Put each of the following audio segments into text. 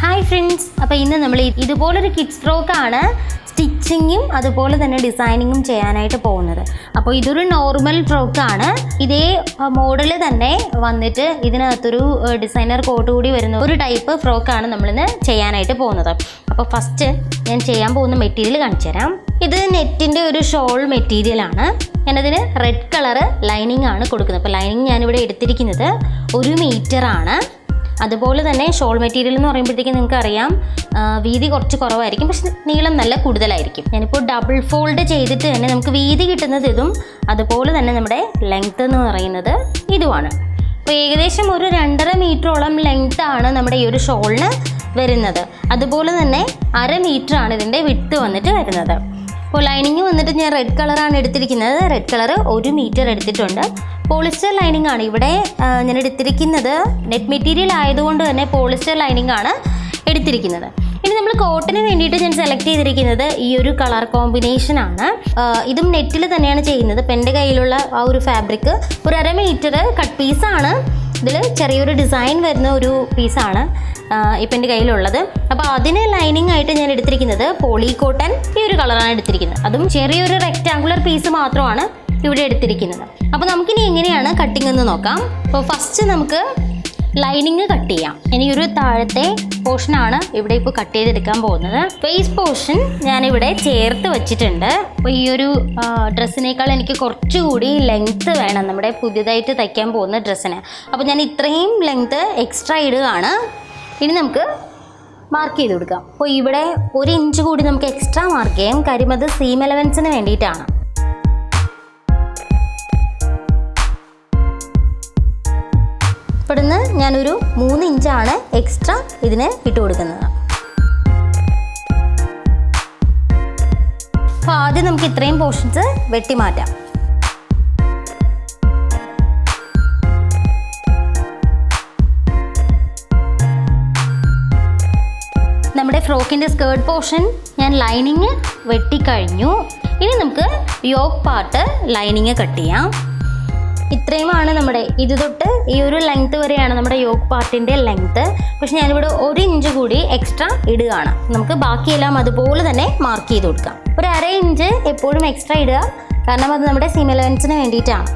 Hi friends, അപ്പോൾ ഇന്ന് നമ്മൾ ഇതുപോലൊരു കിഡ്സ് ഫ്രോക്കാണ് സ്റ്റിച്ചിങ്ങും അതുപോലെ തന്നെ ഡിസൈനിങ്ങും ചെയ്യാനായിട്ട് പോകുന്നത്. അപ്പോൾ ഇതൊരു നോർമൽ ഫ്രോക്കാണ്. ഇതേ മോഡൽ തന്നെ വന്നിട്ട് ഇതിനകത്തൊരു ഡിസൈനർ കോട്ട് കൂടി വരുന്ന ഒരു ടൈപ്പ് ഫ്രോക്കാണ് നമ്മളിന്ന് ചെയ്യാനായിട്ട് പോകുന്നത്. അപ്പോൾ ഫസ്റ്റ് ഞാൻ ചെയ്യാൻ പോകുന്ന മെറ്റീരിയൽ കാണിച്ചു തരാം. ഇത് നെറ്റിൻ്റെ ഒരു ഷോൾ മെറ്റീരിയലാണ്. ഞാനതിന് റെഡ് കളറ് ലൈനിങ് ആണ് കൊടുക്കുന്നത്. അപ്പോൾ ലൈനിങ് ഞാനിവിടെ എടുത്തിരിക്കുന്നത് 1 മീറ്ററാണ്. അതുപോലെ തന്നെ ഷോൾ മെറ്റീരിയൽ എന്ന് പറയുമ്പോഴത്തേക്കും നിങ്ങൾക്ക് അറിയാം വീതി കുറച്ച് കുറവായിരിക്കും, പക്ഷെ നീളം നല്ല കൂടുതലായിരിക്കും. ഞാനിപ്പോൾ ഡബിൾ ഫോൾഡ് ചെയ്തിട്ട് തന്നെ നമുക്ക് വീതി കിട്ടുന്നത് ഇതും, അതുപോലെ തന്നെ നമ്മുടെ ലെങ്ത്ത് എന്ന് പറയുന്നത് ഇതുമാണ്. അപ്പോൾ ഏകദേശം ഒരു 2.5 മീറ്ററോളം ലെങ്ത്ത് ആണ് നമ്മുടെ ഈ ഒരു ഷോളിന് വരുന്നത്. അതുപോലെ തന്നെ 1/2 മീറ്ററാണ് ഇതിൻ്റെ വിഡ്ത്ത് വന്നിട്ട് വരുന്നത്. അപ്പോൾ ലൈനിങ് വന്നിട്ട് ഞാൻ റെഡ് കളറാണ് എടുത്തിരിക്കുന്നത്. റെഡ് കളർ 1 മീറ്റർ എടുത്തിട്ടുണ്ട്. പോളിസ്റ്റർ ലൈനിങ് ആണ് ഇവിടെ ഞാൻ എടുത്തിരിക്കുന്നത്. നെറ്റ് മെറ്റീരിയൽ ആയതുകൊണ്ട് തന്നെ പോളിസ്റ്റർ ലൈനിങ് ആണ് എടുത്തിരിക്കുന്നത്. ഇനി നമ്മൾ കോട്ടന് വേണ്ടിയിട്ട് ഞാൻ സെലക്ട് ചെയ്തിരിക്കുന്നത് ഈ ഒരു കളർ കോമ്പിനേഷൻ ആണ്. ഇതും നെറ്റിൽ തന്നെയാണ് ചെയ്യുന്നത്. ഇപ്പം എൻ്റെ കയ്യിലുള്ള ആ ഒരു ഫാബ്രിക് ഒരു 1/2 മീറ്റർ കട്ട് പീസാണ്. ഇതിൽ ചെറിയൊരു ഡിസൈൻ വരുന്ന ഒരു പീസാണ് ഇപ്പം എൻ്റെ കയ്യിലുള്ളത്. അപ്പോൾ അതിന് ലൈനിങ് ആയിട്ട് ഞാൻ എടുത്തിരിക്കുന്നത് പോളി കോട്ടൺ ഈ ഒരു കളറാണ് എടുത്തിരിക്കുന്നത്. അതും ചെറിയൊരു റെക്റ്റാങ്കുലർ പീസ് മാത്രമാണ് ഇവിടെ എടുത്തിരിക്കുന്നത്. അപ്പോൾ നമുക്കിനി എങ്ങനെയാണ് കട്ടിങ് എന്ന് നോക്കാം. അപ്പോൾ ഫസ്റ്റ് നമുക്ക് ലൈനിങ് കട്ട് ചെയ്യാം. ഇനി ഒരു താഴത്തെ പോർഷനാണ് ഇവിടെ ഇപ്പോൾ കട്ട് ചെയ്തെടുക്കാൻ പോകുന്നത്. വേസ്റ്റ് പോർഷൻ ഞാനിവിടെ ചേർത്ത് വെച്ചിട്ടുണ്ട്. അപ്പോൾ ഈ ഒരു ഡ്രസ്സിനേക്കാൾ എനിക്ക് കുറച്ചുകൂടി ലെങ്ത്ത് വേണം നമ്മുടെ പുതിയതായിട്ട് തയ്ക്കാൻ പോകുന്ന ഡ്രസ്സിന്. അപ്പോൾ ഞാൻ ഇത്രയും ലെങ്ത്ത് എക്സ്ട്രാ ഇടുകയാണ്. ഇനി നമുക്ക് മാർക്ക് ചെയ്ത് കൊടുക്കാം. അപ്പോൾ ഇവിടെ 1 ഇഞ്ച് കൂടി നമുക്ക് എക്സ്ട്രാ മാർക്ക് ചെയ്യാം. കാര്യം അത് സീം എലവൻസിന് വേണ്ടിയിട്ടാണ്. ഇവിടുന്ന് ഞാനൊരു 3 ഇഞ്ചാണ് എക്സ്ട്രാ ഇതിന് ഇട്ട് കൊടുക്കുന്നത്. അപ്പോൾ ആദ്യം നമുക്ക് ഇത്രയും പോർഷൻസ് വെട്ടി മാറ്റാം. നമ്മുടെ ഫ്രോക്കിൻ്റെ സ്കേർട്ട് പോർഷൻ ഞാൻ ലൈനിങ് വെട്ടിക്കഴിഞ്ഞു. ഇനി നമുക്ക് യോക്ക് പാർട്ട് ലൈനിങ് കട്ട് ചെയ്യാം. ഇത്രയുമാണ് നമ്മുടെ ഇത് തൊട്ട് ഈ ഒരു ലെങ്ത്ത് വരെയാണ് നമ്മുടെ യോക്ക് പാർട്ടിൻ്റെ ലെങ്ത്ത്. പക്ഷെ ഞാനിവിടെ 1 ഇഞ്ച് കൂടി എക്സ്ട്രാ ഇടുകയാണ്. നമുക്ക് ബാക്കിയെല്ലാം അതുപോലെ തന്നെ മാർക്ക് ചെയ്ത് കൊടുക്കാം. ഒരു 1/2 ഇഞ്ച് എപ്പോഴും എക്സ്ട്രാ ഇടുക, കാരണം അത് നമ്മുടെ സീം എലവൻസിന് വേണ്ടിയിട്ടാണ്.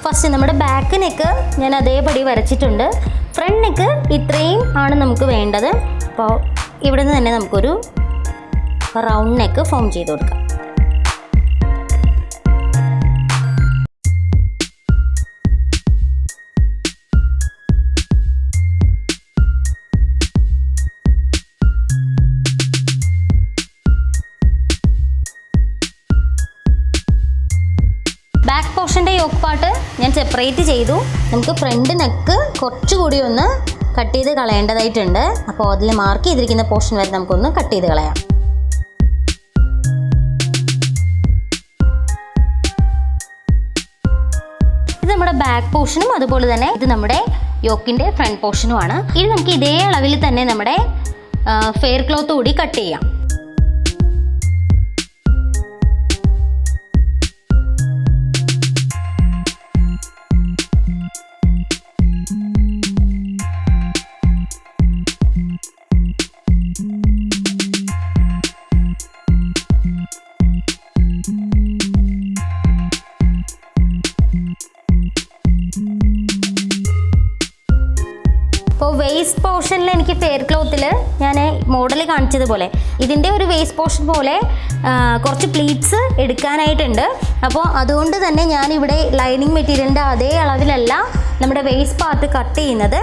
ഫസ്റ്റ് നമ്മുടെ ബാക്ക് നെക്ക് ഞാൻ അതേപടി വരച്ചിട്ടുണ്ട്. ഫ്രണ്ട് നെക്ക് ഇത്രയും ആണ് നമുക്ക് വേണ്ടത്. അപ്പോൾ ഇവിടെ നിന്ന് തന്നെ നമുക്കൊരു റൗണ്ട് നെക്ക് ഫോം ചെയ്ത് കൊടുക്കാം. ബാക്ക് പോർഷൻ്റെ യോക്ക് പാർട്ട് ഞാൻ സെപ്പറേറ്റ് ചെയ്തു. നമുക്ക് ഫ്രണ്ട് നെക്ക് കുറച്ചുകൂടി ഒന്ന് കട്ട് ചെയ്ത് കളയേണ്ടതായിട്ടുണ്ട്. അപ്പോൾ അതിൽ മാർക്ക് ചെയ്തിരിക്കുന്ന പോർഷൻ വരെ നമുക്കൊന്ന് കട്ട് ചെയ്ത് കളയാം. ഇത് നമ്മുടെ ബാക്ക് പോർഷനും അതുപോലെ തന്നെ ഇത് നമ്മുടെ യോക്കിൻ്റെ ഫ്രണ്ട് പോർഷനുമാണ്. ഇനി നമുക്ക് ഇതേ അളവിൽ തന്നെ നമ്മുടെ ഫെയർ ക്ലോത്ത് കൂടി കട്ട് ചെയ്യാം. അപ്പോൾ വേസ്റ്റ് പോർഷനിൽ എനിക്ക് ഫെയർ ക്ലോത്തിൽ ഞാൻ മോഡൽ കാണിച്ചതുപോലെ ഇതിൻ്റെ ഒരു വേസ്റ്റ് പോർഷൻ പോലെ കുറച്ച് പ്ലീറ്റ്സ് എടുക്കാനായിട്ടുണ്ട്. അപ്പോൾ അതുകൊണ്ട് തന്നെ ഞാനിവിടെ ലൈനിങ് മെറ്റീരിയലിൻ്റെ അതേ അളവിലല്ല നമ്മുടെ വേസ്റ്റ് പാർട്ട് കട്ട് ചെയ്യുന്നത്.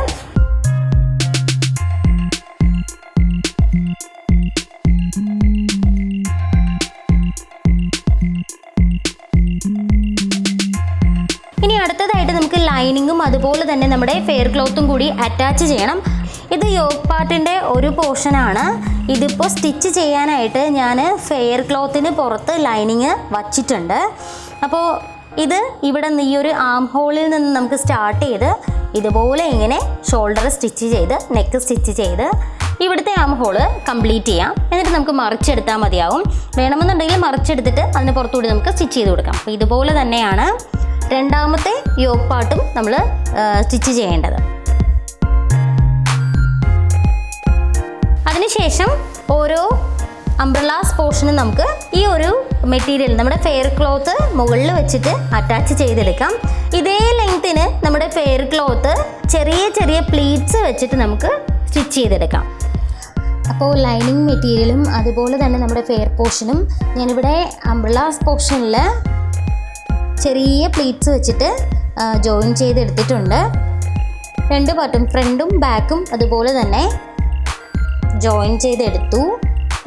ഇനി അടുത്തതായിട്ട് നമുക്ക് ലൈനിങ്ങും അതുപോലെ തന്നെ നമ്മുടെ ഫെയർ ക്ലോത്തും കൂടി അറ്റാച്ച് ചെയ്യണം. ഇത് യോക്ക് പാർട്ടിൻ്റെ ഒരു പോർഷനാണ്. ഇതിപ്പോൾ സ്റ്റിച്ച് ചെയ്യാനായിട്ട് ഞാൻ ഫെയർ ക്ലോത്തിന് പുറത്ത് ലൈനിങ് വച്ചിട്ടുണ്ട്. അപ്പോൾ ഇത് ഇവിടെ ഈ ഒരു ആം ഹോളിൽ നിന്ന് നമുക്ക് സ്റ്റാർട്ട് ചെയ്ത് ഇതുപോലെ ഇങ്ങനെ ഷോൾഡർ സ്റ്റിച്ച് ചെയ്ത് നെക്ക് സ്റ്റിച്ച് ചെയ്ത് ഇവിടുത്തെ ആം ഹോള് കംപ്ലീറ്റ് ചെയ്യാം. എന്നിട്ട് നമുക്ക് മറിച്ചെടുത്താൽ മതിയാവും. വേണമെന്നുണ്ടെങ്കിൽ മറിച്ചെടുത്തിട്ട് അതിന് പുറത്തുകൂടി നമുക്ക് സ്റ്റിച്ച് ചെയ്ത് കൊടുക്കാം. അപ്പോൾ ഇതുപോലെ തന്നെയാണ് രണ്ടാമത്തെ യോക്ക് പാർട്ടും നമ്മൾ സ്റ്റിച്ച് ചെയ്യേണ്ടത്. അതിനുശേഷം ഓരോ അംബ്രലാസ് പോർഷനും നമുക്ക് ഈ ഒരു മെറ്റീരിയൽ നമ്മുടെ ഫെയർ ക്ലോത്ത് മുകളിൽ വെച്ചിട്ട് അറ്റാച്ച് ചെയ്തെടുക്കാം. ഇതേ ലെങ്ത്തിന് നമ്മുടെ ഫെയർ ക്ലോത്ത് ചെറിയ ചെറിയ പ്ലീറ്റ്സ് വെച്ചിട്ട് നമുക്ക് സ്റ്റിച്ച് ചെയ്തെടുക്കാം. അപ്പോൾ ലൈനിങ് മെറ്റീരിയലും അതുപോലെ തന്നെ നമ്മുടെ ഫെയർ പോർഷനും ഞാനിവിടെ അംബ്രലാസ് പോർഷനിൽ ചെറിയ പ്ലീറ്റ്സ് വെച്ചിട്ട് ജോയിൻ ചെയ്തെടുത്തിട്ടുണ്ട്. രണ്ട് പാർട്ടും ഫ്രണ്ടും ബാക്കും അതുപോലെ തന്നെ ജോയിൻ ചെയ്തെടുത്തു.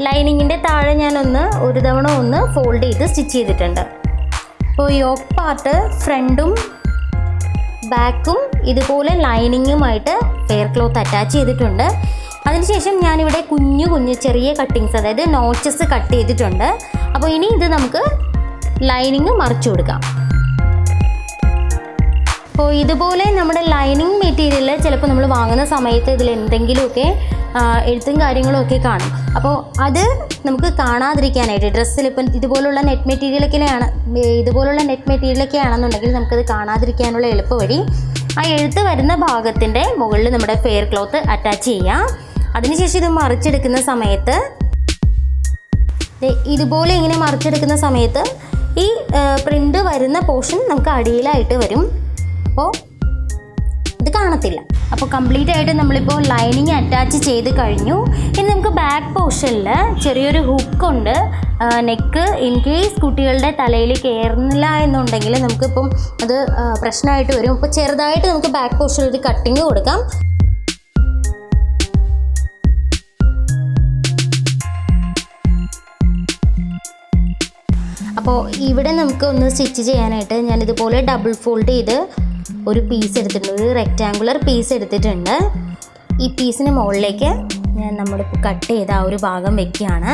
ലൈനിങ്ങിൻ്റെ താഴെ ഞാനൊന്ന് ഒരു തവണ ഒന്ന് ഫോൾഡ് ചെയ്ത് സ്റ്റിച്ച് ചെയ്തിട്ടുണ്ട്. അപ്പോൾ യോക്ക് പാർട്ട് ഫ്രണ്ടും ബാക്കും ഇതുപോലെ ലൈനിങ്ങുമായിട്ട് ഫെയർ ക്ലോത്ത് അറ്റാച്ച് ചെയ്തിട്ടുണ്ട്. അതിനുശേഷം ഞാനിവിടെ കുഞ്ഞു ചെറിയ കട്ടിങ്സ്, അതായത് നോച്ചസ് കട്ട് ചെയ്തിട്ടുണ്ട്. അപ്പോൾ ഇനി ഇത് നമുക്ക് ലൈനിങ് മറിച്ചു കൊടുക്കാം. അപ്പോൾ ഇതുപോലെ നമ്മുടെ ലൈനിങ് മെറ്റീരിയൽ ചിലപ്പോൾ നമ്മൾ വാങ്ങുന്ന സമയത്ത് ഇതിൽ എന്തെങ്കിലുമൊക്കെ എഴുത്തും കാര്യങ്ങളും ഒക്കെ കാണും. അപ്പോൾ അത് നമുക്ക് കാണാതിരിക്കാനായിട്ട് ഡ്രസ്സിൽ ഇപ്പം ഇതുപോലുള്ള നെറ്റ് മെറ്റീരിയലൊക്കെ ആണെന്നുണ്ടെങ്കിൽ നമുക്കത് കാണാതിരിക്കാനുള്ള എളുപ്പ വഴി ആ എഴുത്ത് വരുന്ന ഭാഗത്തിൻ്റെ മുകളിൽ നമ്മുടെ ഫെയർ ക്ലോത്ത് അറ്റാച്ച് ചെയ്യാം. അതിനുശേഷം ഇത് മറിച്ചെടുക്കുന്ന സമയത്ത് ഇതുപോലെ ഇങ്ങനെ മറിച്ചെടുക്കുന്ന സമയത്ത് ഈ പ്രിൻ്റ് വരുന്ന പോർഷൻ നമുക്ക് അടിയിലായിട്ട് വരും. അപ്പോൾ ഇത് കാണത്തില്ല. അപ്പോൾ കംപ്ലീറ്റ് ആയിട്ട് നമ്മളിപ്പോൾ ലൈനിങ് അറ്റാച്ച് ചെയ്ത് കഴിഞ്ഞു. ഇനി നമുക്ക് ബാക്ക് പോർഷനിൽ ചെറിയൊരു ഹുക്കുണ്ട്. നെക്ക് ഇൻ കേസ് കുട്ടികളുടെ തലയിൽ കയറുന്നില്ല എന്നുണ്ടെങ്കിൽ നമുക്കിപ്പം അത് പ്രശ്നമായിട്ട് വരും. അപ്പോൾ ചെറുതായിട്ട് നമുക്ക് ബാക്ക് പോർഷനിൽ ഒരു കട്ടിങ് കൊടുക്കാം. അപ്പോൾ ഇവിടെ നമുക്ക് ഒന്ന് സ്റ്റിച്ച് ചെയ്യാനായിട്ട് ഞാനിതുപോലെ ഡബിൾ ഫോൾഡ് ചെയ്ത് ഒരു പീസ് എടുത്തിട്ടുണ്ട്, ഒരു റെക്റ്റാങ്കുലർ പീസ് എടുത്തിട്ടുണ്ട്. ഈ പീസിന് മുകളിലേക്ക് ഞാൻ നമ്മളിപ്പോൾ കട്ട് ചെയ്ത ആ ഒരു ഭാഗം വെക്കുകയാണ്.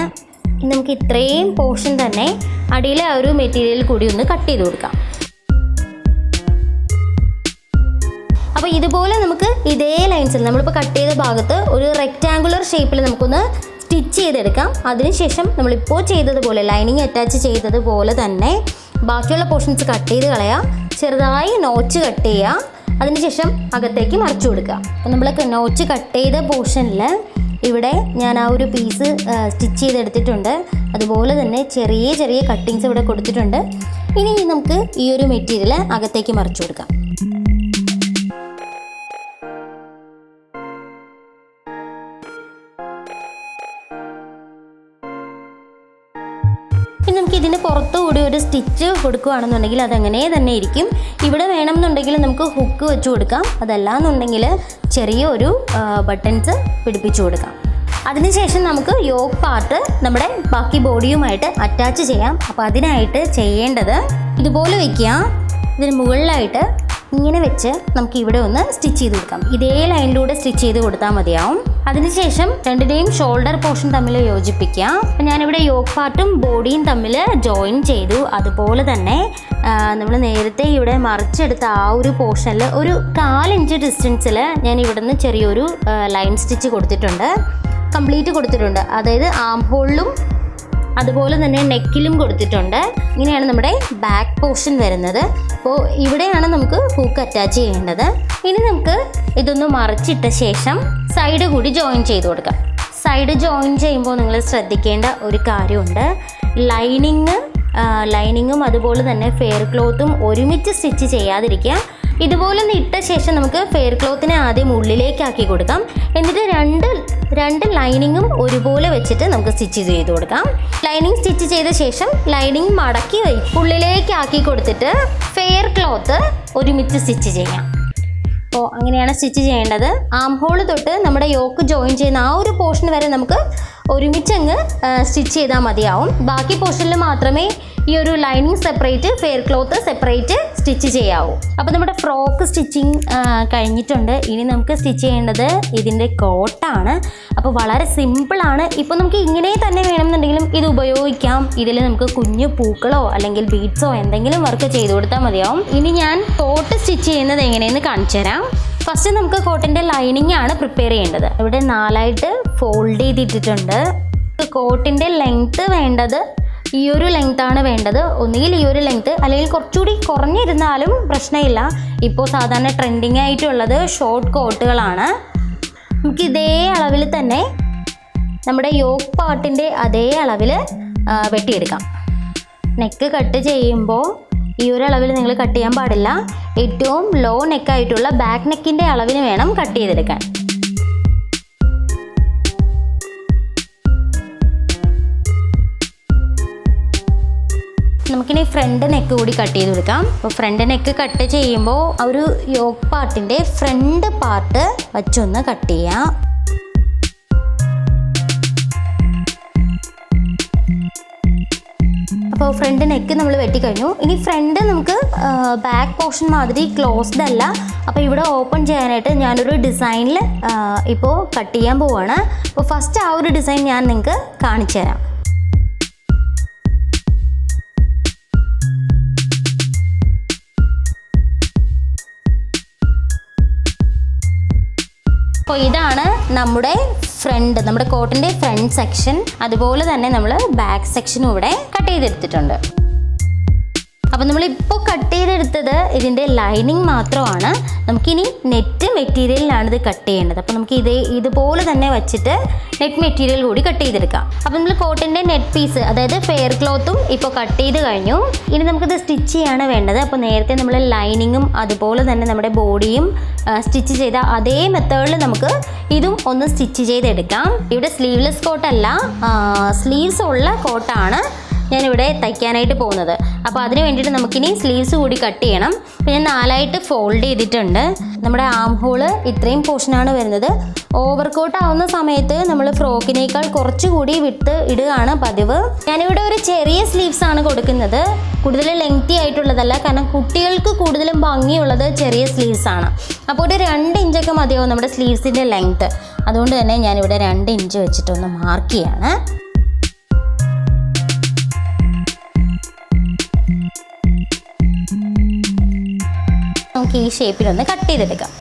നമുക്ക് ഇത്രയും പോർഷൻ തന്നെ അടിയിലെ ആ ഒരു മെറ്റീരിയൽ കൂടി ഒന്ന് കട്ട് ചെയ്ത് കൊടുക്കാം. അപ്പോൾ ഇതുപോലെ നമുക്ക് ഇതേ ലൈൻസിൽ നമ്മളിപ്പോൾ കട്ട് ചെയ്ത ഭാഗത്ത് ഒരു റെക്റ്റാങ്കുലർ ഷേപ്പിൽ നമുക്കൊന്ന് സ്റ്റിച്ച് ചെയ്തെടുക്കാം. അതിനുശേഷം നമ്മളിപ്പോൾ ചെയ്തതുപോലെ ലൈനിങ് അറ്റാച്ച് ചെയ്തതുപോലെ തന്നെ ബാക്കിയുള്ള പോർഷൻസ് കട്ട് ചെയ്ത് കളയാം. ചെറുതായി നോച്ച് കട്ട് ചെയ്യുക. അതിനുശേഷം അകത്തേക്ക് മറിച്ചു കൊടുക്കുക. അപ്പോൾ നമ്മൾ നോച്ച് കട്ട് ചെയ്ത പോർഷനിൽ ഇവിടെ ഞാൻ ആ ഒരു പീസ് സ്റ്റിച്ച് ചെയ്തെടുത്തിട്ടുണ്ട്. അതുപോലെ തന്നെ ചെറിയ ചെറിയ കട്ടിങ്സ് ഇവിടെ കൊടുത്തിട്ടുണ്ട്. ഇനി നമുക്ക് ഈ ഒരു മെറ്റീരിയൽ അകത്തേക്ക് മറിച്ചു കൊടുക്കാം. ഇനി നമുക്ക് ഇതിന് പുറത്തുകൂടി ഒരു സ്റ്റിച്ച് കൊടുക്കുകയാണെന്നുണ്ടെങ്കിൽ അതങ്ങനെ തന്നെ ഇരിക്കും. ഇവിടെ വേണമെന്നുണ്ടെങ്കിൽ നമുക്ക് ഹുക്ക് വെച്ച് കൊടുക്കാം. അതല്ലാന്നുണ്ടെങ്കിൽ ചെറിയൊരു ബട്ടൺസ് പിടിപ്പിച്ചു കൊടുക്കാം. അതിനുശേഷം നമുക്ക് യോക്ക് പാർട്ട് നമ്മുടെ ബാക്കി ബോഡിയുമായിട്ട് അറ്റാച്ച് ചെയ്യാം. അപ്പോൾ അതിനായിട്ട് ചെയ്യേണ്ടത് ഇതുപോലെ വയ്ക്കുക. ഇതിന് മുകളിലായിട്ട് ഇങ്ങനെ വെച്ച് നമുക്ക് ഇവിടെ ഒന്ന് സ്റ്റിച്ച് ചെയ്ത് കൊടുക്കാം. ഇതേ ലൈനിലൂടെ സ്റ്റിച്ച് ചെയ്ത് കൊടുത്താൽ മതിയാവും. അതിനുശേഷം രണ്ടിൻ്റെയും ഷോൾഡർ പോർഷൻ തമ്മിൽ യോജിപ്പിക്കുക. അപ്പം ഞാനിവിടെ യോക്ക് പാർട്ടും ബോഡിയും തമ്മിൽ ജോയിൻ ചെയ്തു. അതുപോലെ തന്നെ നമ്മൾ നേരത്തെ ഇവിടെ മറിച്ചെടുത്ത ആ ഒരു പോർഷനിൽ ഒരു 4 ഇഞ്ച് ഡിസ്റ്റൻസിൽ ഞാൻ ഇവിടുന്ന് ചെറിയൊരു ലൈൻ സ്റ്റിച്ച് കൊടുത്തിട്ടുണ്ട്, കംപ്ലീറ്റ് കൊടുത്തിട്ടുണ്ട്. അതായത് ആം ഹോളിലും അതുപോലെ തന്നെ നെക്കിലും കൊടുത്തിട്ടുണ്ട്. ഇങ്ങനെയാണ് നമ്മുടെ ബാക്ക് പോർഷൻ വരുന്നത്. അപ്പോൾ ഇവിടെയാണ് നമുക്ക് ഹൂക്ക് അറ്റാച്ച് ചെയ്യേണ്ടത്. ഇനി നമുക്ക് ഇതൊന്ന് മറിച്ചിട്ട ശേഷം സൈഡ് കൂടി ജോയിൻ ചെയ്ത് കൊടുക്കാം. സൈഡ് ജോയിൻ ചെയ്യുമ്പോൾ നിങ്ങൾ ശ്രദ്ധിക്കേണ്ട ഒരു കാര്യമുണ്ട്. ലൈനിങ്ങും അതുപോലെ തന്നെ ഫെയർ ക്ലോത്തും ഒരുമിച്ച് സ്റ്റിച്ച് ചെയ്യാതിരിക്കുക. ഇതുപോലെ ഒന്ന് ഇട്ട ശേഷം നമുക്ക് ഫെയർ ക്ലോത്തിനെ ആദ്യം ഉള്ളിലേക്കാക്കി കൊടുക്കാം. എന്നിട്ട് രണ്ട് ലൈനിങ്ങും ഒരുപോലെ വെച്ചിട്ട് നമുക്ക് സ്റ്റിച്ച് ചെയ്ത് കൊടുക്കാം. ലൈനിങ് സ്റ്റിച്ച് ചെയ്ത ശേഷം ലൈനിങ് മടക്കി ഉള്ളിലേക്കാക്കി കൊടുത്തിട്ട് ഫെയർ ക്ലോത്ത് ഒരുമിച്ച് സ്റ്റിച്ച് ചെയ്യാം. അപ്പോൾ അങ്ങനെയാണ് സ്റ്റിച്ച് ചെയ്യേണ്ടത്. ആം ഹോൾ തൊട്ട് നമ്മുടെ യോക്ക് ജോയിൻ ചെയ്യുന്ന ആ ഒരു പോർഷൻ വരെ നമുക്ക് ഒരുമിച്ചങ്ങ് സ്റ്റിച്ച് ചെയ്താൽ മതിയാവും. ബാക്കി പോർഷനിൽ മാത്രമേ ഈ ഒരു lining separate fair cloth separate stitch ചെയ്യാവൂ. അപ്പോൾ നമ്മുടെ ഫ്രോക്ക് സ്റ്റിച്ചിങ് കഴിഞ്ഞിട്ടുണ്ട്. ഇനി നമുക്ക് സ്റ്റിച്ച് ചെയ്യേണ്ടത് ഇതിൻ്റെ കോട്ടാണ്. അപ്പോൾ വളരെ സിമ്പിളാണ്. ഇപ്പോൾ നമുക്ക് ഇങ്ങനെ തന്നെ വേണമെന്നുണ്ടെങ്കിലും ഇത് ഉപയോഗിക്കാം. ഇതിൽ നമുക്ക് കുഞ്ഞു പൂക്കളോ അല്ലെങ്കിൽ ബീഡ്സോ എന്തെങ്കിലും വർക്ക് ചെയ്ത് കൊടുത്താൽ മതിയാവും. ഇനി ഞാൻ കോട്ട് സ്റ്റിച്ച് ചെയ്യുന്നത് എങ്ങനെയെന്ന് കാണിച്ചു തരാം. ഫസ്റ്റ് നമുക്ക് കോട്ടൻ്റെ ലൈനിങ് ആണ് പ്രിപ്പയർ ചെയ്യേണ്ടത്. ഇവിടെ 4ആയിട്ട് ഫോൾഡ് ചെയ്തിട്ടിട്ടുണ്ട്. കോട്ടിൻ്റെ ലെങ്ത്ത് വേണ്ടത് ഈ ഒരു ലെങ്ത്താണ് വേണ്ടത്. ഒന്നുകിൽ ഈ ഒരു ലെങ്ത്ത് അല്ലെങ്കിൽ കുറച്ചുകൂടി കുറഞ്ഞിരുന്നാലും പ്രശ്നമില്ല. ഇപ്പോൾ സാധാരണ ട്രെൻഡിങ് ആയിട്ടുള്ളത് ഷോർട്ട് കോട്ടുകളാണ്. നമുക്ക് ഇതേ അളവിൽ തന്നെ നമ്മുടെ യോക്ക് പാർട്ടിൻ്റെ അതേ അളവിൽ വെട്ടിയെടുക്കാം. നെക്ക് കട്ട് ചെയ്യുമ്പോൾ ഈ ഒരു അളവിൽ നിങ്ങൾ കട്ട് ചെയ്യാൻ പാടില്ല. ഏറ്റവും ലോ നെക്കായിട്ടുള്ള ബാക്ക് നെക്കിൻ്റെ അളവിന് വേണം കട്ട് ചെയ്തെടുക്കാൻ. നമുക്കിനി ഫ്രണ്ട് നെക്ക് കൂടി കട്ട് ചെയ്ത് കൊടുക്കാം. അപ്പോൾ ഫ്രണ്ട് നെക്ക് കട്ട് ചെയ്യുമ്പോൾ ആ ഒരു യോക്ക് പാർട്ടിൻ്റെ ഫ്രണ്ട് പാർട്ട് വച്ചൊന്ന് കട്ട് ചെയ്യാം. അപ്പോൾ ഫ്രണ്ട് നെക്ക് നമ്മൾ വെട്ടിക്കഴിഞ്ഞു. ഇനി ഫ്രണ്ട് നമുക്ക് ബാക്ക് പോർഷൻ മാതിരി ക്ലോസ്ഡ് അല്ല. അപ്പോൾ ഇവിടെ ഓപ്പൺ ചെയ്യാനായിട്ട് ഞാനൊരു ഡിസൈനിൽ ഇപ്പോൾ കട്ട് ചെയ്യാൻ പോവുകയാണ്. അപ്പോൾ ഫസ്റ്റ് ആ ഒരു ഡിസൈൻ ഞാൻ നിങ്ങൾക്ക് കാണിച്ചു തരാം. അപ്പോൾ ഇതാണ് നമ്മുടെ കോട്ടിൻ്റെ ഫ്രണ്ട് സെക്ഷൻ. അതുപോലെ തന്നെ നമ്മൾ ബാക്ക് സെക്ഷനും ഇവിടെ കട്ട് ചെയ്തെടുത്തിട്ടുണ്ട്. അപ്പോൾ നമ്മളിപ്പോൾ കട്ട് ചെയ്തെടുത്തത് ഇതിൻ്റെ ലൈനിങ് മാത്രമാണ്. നമുക്കിനി നെറ്റ് മെറ്റീരിയലിലാണ് ഇത് കട്ട് ചെയ്യേണ്ടത്. അപ്പോൾ നമുക്ക് ഇതുപോലെ തന്നെ വെച്ചിട്ട് നെറ്റ് മെറ്റീരിയൽ കൂടി കട്ട് ചെയ്തെടുക്കാം. അപ്പോൾ നമ്മൾ കോട്ടിൻ്റെ നെറ്റ് പീസ്, അതായത് ഫെയർ ക്ലോത്തും ഇപ്പോൾ കട്ട് ചെയ്ത് കഴിഞ്ഞു. ഇനി നമുക്കിത് സ്റ്റിച്ച് ചെയ്യാണ് വേണ്ടത്. അപ്പോൾ നേരത്തെ നമ്മൾ ലൈനിങ്ങും അതുപോലെ തന്നെ നമ്മുടെ ബോഡിയും സ്റ്റിച്ച് ചെയ്ത അതേ മെത്തേഡിൽ നമുക്ക് ഇതും ഒന്ന് സ്റ്റിച്ച് ചെയ്തെടുക്കാം. ഇവിടെ സ്ലീവ്ലെസ് കോട്ടല്ല, സ്ലീവ്സ് ഉള്ള കോട്ടാണ് ഞാനിവിടെ തയ്ക്കാനായിട്ട് പോകുന്നത്. അപ്പോൾ അതിന് വേണ്ടിയിട്ട് നമുക്കിനി സ്ലീവ്സ് കൂടി കട്ട് ചെയ്യണം. അപ്പോൾ ഞാൻ 4ആയിട്ട് ഫോൾഡ് ചെയ്തിട്ടുണ്ട്. നമ്മുടെ ആം ഹോള് ഇത്രയും പോർഷനാണ് വരുന്നത്. ഓവർ കോട്ട് ആവുന്ന സമയത്ത് നമ്മൾ ഫ്രോക്കിനേക്കാൾ കുറച്ചുകൂടി വിട്ട് ഇടുകയാണ് പതിവ്. ഞാനിവിടെ ഒരു ചെറിയ സ്ലീവ്സ് ആണ് കൊടുക്കുന്നത്, കൂടുതൽ ലെങ്തി ആയിട്ടുള്ളതല്ല. കാരണം കുട്ടികൾക്ക് കൂടുതലും ഭംഗിയുള്ളത് ചെറിയ സ്ലീവ്സ് ആണ്. അപ്പോൾ ഒരു 2 ഇഞ്ചൊക്കെ മതിയാവും നമ്മുടെ സ്ലീവ്സിൻ്റെ ലെങ്ത്ത്. അതുകൊണ്ട് തന്നെ ഞാനിവിടെ 2 ഇഞ്ച് വെച്ചിട്ടൊന്ന് മാർക്ക് ചെയ്യാണ്. നമുക്ക് ഈ ഷേപ്പിലൊന്ന് കട്ട് ചെയ്തെടുക്കാം.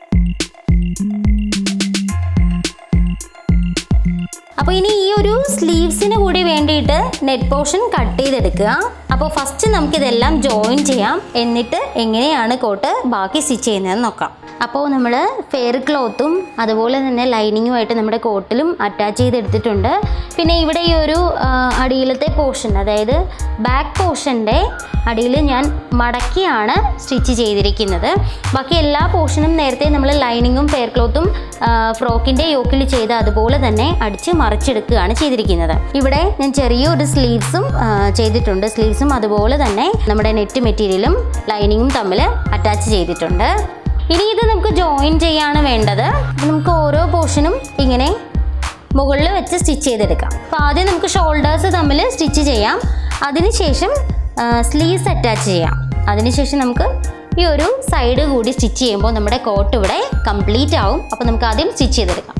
അപ്പോൾ ഇനി ഈ ഒരു സ്ലീവ്സിന് കൂടി വേണ്ടിയിട്ട് നെറ്റ് പോർഷൻ കട്ട് ചെയ്തെടുക്കുക. അപ്പോൾ ഫസ്റ്റ് നമുക്കിതെല്ലാം ജോയിൻ ചെയ്യാം, എന്നിട്ട് എങ്ങനെയാണ് കോട്ട് ബാക്കി സ്റ്റിച്ച് ചെയ്യുന്നതെന്ന് നോക്കാം. അപ്പോൾ നമ്മൾ ഫെയർ ക്ലോത്തും അതുപോലെ തന്നെ ലൈനിങ്ങുമായിട്ട് നമ്മുടെ കോട്ടിലും അറ്റാച്ച് ചെയ്തെടുത്തിട്ടുണ്ട്. പിന്നെ ഇവിടെ ഈ ഒരു അടിയിലത്തെ പോർഷൻ, അതായത് ബാക്ക് പോർഷൻ്റെ അടിയിൽ ഞാൻ മടക്കിയാണ് സ്റ്റിച്ച് ചെയ്തിരിക്കുന്നത്. ബാക്കി എല്ലാ പോർഷനും നേരത്തെ നമ്മൾ ലൈനിങ്ങും ഫെയർ ക്ലോത്തും ഫ്രോക്കിൻ്റെ യോക്കിൽ ചെയ്ത് അതുപോലെ തന്നെ അടിച്ച് മറിച്ചെടുക്കുകയാണ് ചെയ്തിരിക്കുന്നത്. ഇവിടെ ഞാൻ ചെറിയൊരു സ്ലീവ്സും ചെയ്തിട്ടുണ്ട്. സ്ലീവ്സും അതുപോലെ തന്നെ നമ്മുടെ നെറ്റ് മെറ്റീരിയലും ലൈനിങ്ങും തമ്മിൽ അറ്റാച്ച് ചെയ്തിട്ടുണ്ട്. ഇനി ഇത് നമുക്ക് ജോയിൻ ചെയ്യാണ് വേണ്ടത്. നമുക്ക് ഓരോ പോർഷനും ഇങ്ങനെ മുകളിൽ വെച്ച് സ്റ്റിച്ച് ചെയ്തെടുക്കാം. അപ്പോൾ ആദ്യം നമുക്ക് ഷോൾഡേഴ്സ് തമ്മിൽ സ്റ്റിച്ച് ചെയ്യാം, അതിനുശേഷം സ്ലീവ്സ് അറ്റാച്ച് ചെയ്യാം. അതിനുശേഷം നമുക്ക് ഈ ഒരു സൈഡ് കൂടി സ്റ്റിച്ച് ചെയ്യുമ്പോൾ നമ്മുടെ കോട്ട് ഇവിടെ കംപ്ലീറ്റ് ആവും. അപ്പോൾ നമുക്ക് ആദ്യം സ്റ്റിച്ച് ചെയ്തെടുക്കാം.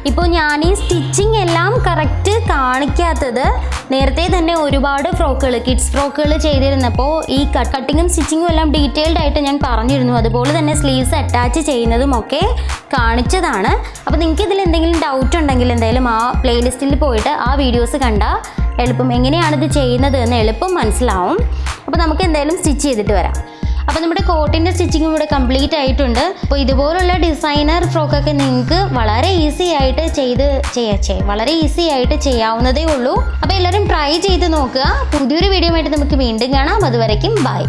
ഇപ്പോൾ ഞാൻ ഈ സ്റ്റിച്ചിങ് എല്ലാം കറക്റ്റ് കാണിക്കാത്തത്, നേരത്തെ തന്നെ ഒരുപാട് ഫ്രോക്കുകൾ, കിഡ്സ് ഫ്രോക്കുകൾ ചെയ്തിരുന്നപ്പോൾ ഈ കട്ടിങ്ങും സ്റ്റിച്ചിങ്ങും എല്ലാം ഡീറ്റെയിൽഡ് ആയിട്ട് ഞാൻ പറഞ്ഞിരുന്നു. അതുപോലെ തന്നെ സ്ലീവ്സ് അറ്റാച്ച് ചെയ്യുന്നതും ഒക്കെ കാണിച്ചതാണ്. അപ്പോൾ നിങ്ങൾക്ക് ഇതിൽ എന്തെങ്കിലും ഡൗട്ട് ഉണ്ടെങ്കിൽ എന്തായാലും ആ പ്ലേലിസ്റ്റിൽ പോയിട്ട് ആ വീഡിയോസ് കണ്ടാൽ എളുപ്പം എങ്ങനെയാണിത് ചെയ്യുന്നത് എന്ന് എളുപ്പം മനസ്സിലാവും. അപ്പോൾ നമുക്ക് എന്തായാലും സ്റ്റിച്ച് ചെയ്തിട്ട് വരാം. അപ്പോൾ നമ്മുടെ കോട്ടിൻ്റെ സ്റ്റിച്ചിങ്ങും ഇവിടെ കംപ്ലീറ്റ് ആയിട്ടുണ്ട്. അപ്പോൾ ഇതുപോലുള്ള ഡിസൈനർ ഫ്രോക്കൊക്കെ നിങ്ങൾക്ക് വളരെ ഈസി ആയിട്ട് വളരെ ഈസി ആയിട്ട് ചെയ്യാവുന്നതേ ഉള്ളൂ. അപ്പോൾ എല്ലാവരും ട്രൈ ചെയ്ത് നോക്കുക. പുതിയൊരു വീഡിയോ ആയിട്ട് നമുക്ക് വീണ്ടും കാണാം. അതുവരയ്ക്കും ബൈ.